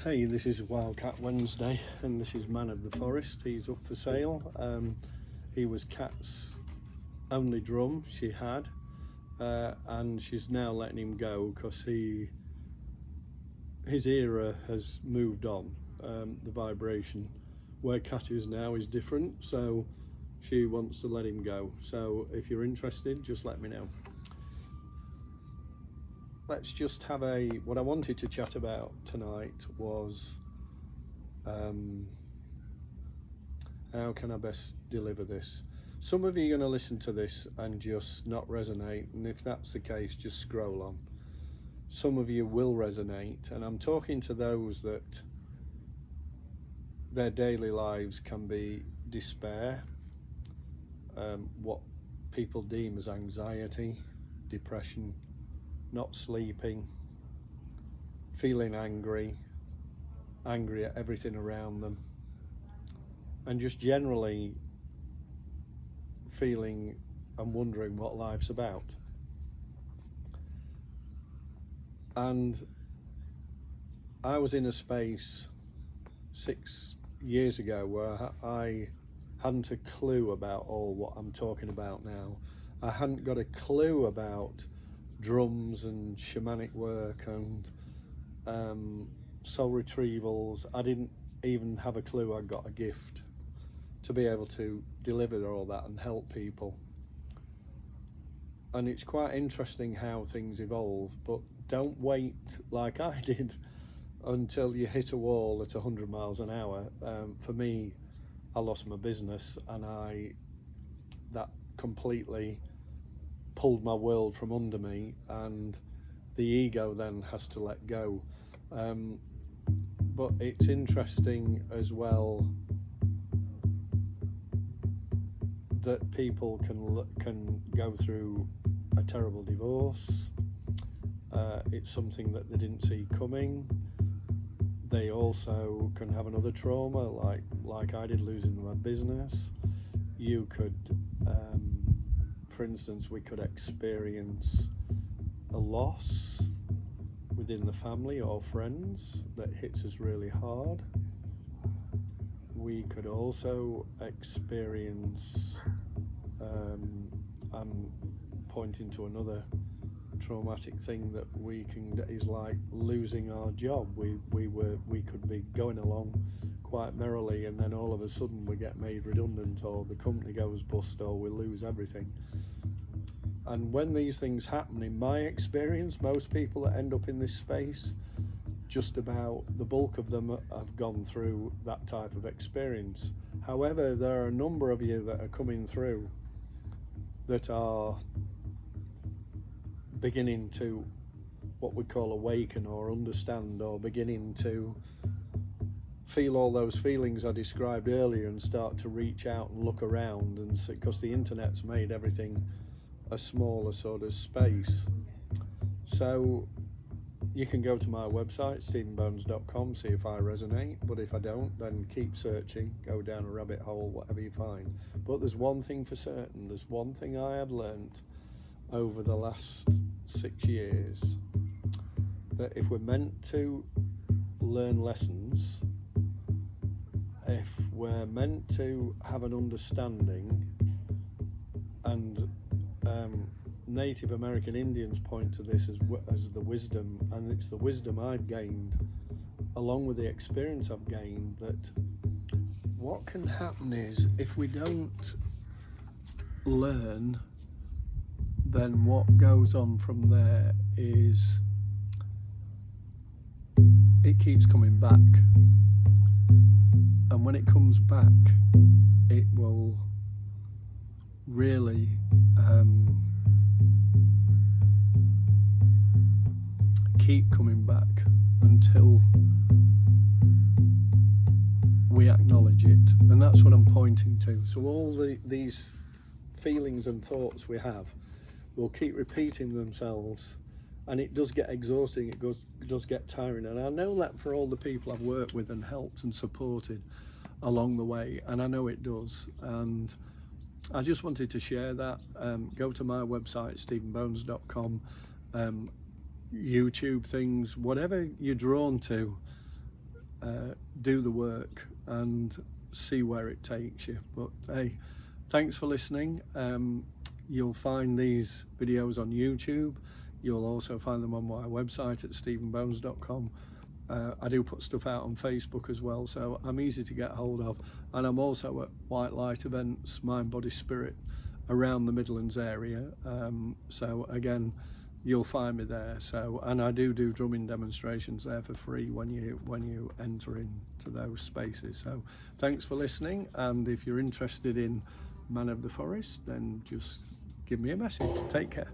Hey, this is WildKatt Wednesday, and this is Man of the Forest. He's up for sale. He was Kat's only drum she had, and she's now letting him go because his era has moved on. The vibration where Kat is now is different, so she wants to let him go. So if you're interested, just let me know. Let's just have what I wanted to chat about tonight was how can I best deliver this. Some of you are going to listen to this and just not resonate, and if that's the case, just scroll on. Some of you will resonate, and I'm talking to those that their daily lives can be despair, what people deem as anxiety, depression, not sleeping, feeling angry at everything around them, and just generally feeling and wondering what life's about. And I was in a space 6 years ago where I hadn't a clue about all what I'm talking about now. I hadn't got a clue about drums and shamanic work and soul retrievals. I didn't even have a clue I got a gift to be able to deliver all that and help people. And it's quite interesting how things evolve, but don't wait like I did until you hit a wall at 100 miles an hour. For me, I lost my business, and that completely pulled my world from under me, and the ego then has to let go. But it's interesting as well that people can go through a terrible divorce. It's something that they didn't see coming. They also can have another trauma, like I did, losing my business. You could, for instance, we could experience a loss within the family or friends that hits us really hard. We could also experience, I'm pointing to another traumatic thing that is like losing our job. We could be going along quite merrily, and then all of a sudden we get made redundant, or the company goes bust, or we lose everything. And when these things happen, in my experience, most people that end up in this space, just about the bulk of them have gone through that type of experience. However, there are a number of you that are coming through that are beginning to what we call awaken or understand, or beginning to feel all those feelings I described earlier and start to reach out and look around, and because the internet's made everything a smaller sort of space. So you can go to my website, stephenbones.com, see if I resonate, but if I don't, then keep searching, go down a rabbit hole, whatever you find. But there's one thing for certain, there's one thing I have learnt over the last 6 years, that if we're meant to learn lessons, if we're meant to have an understanding, and Native American Indians point to this as the wisdom, and it's the wisdom I've gained along with the experience I've gained, that what can happen is if we don't learn, then what goes on from there is it keeps coming back, and when it comes back, it will really keep coming back until we acknowledge it. And that's what I'm pointing to. So all these feelings and thoughts we have will keep repeating themselves, and it does get exhausting, it does get tiring. And I know that for all the people I've worked with and helped and supported along the way, and I know it does. And I just wanted to share that. Go to my website, stephenbones.com, YouTube things, whatever you're drawn to, do the work and see where it takes you. But hey, thanks for listening. You'll find these videos on YouTube. You'll also find them on my website at stephenbones.com. I do put stuff out on Facebook as well, so I'm easy to get hold of. And I'm also at white light events, Mind, Body, Spirit, around the Midlands area. So again, you'll find me there. So, and I do drumming demonstrations there for free when you enter into those spaces. So thanks for listening, and if you're interested in Man of the Forest, then just give me a message. Take care.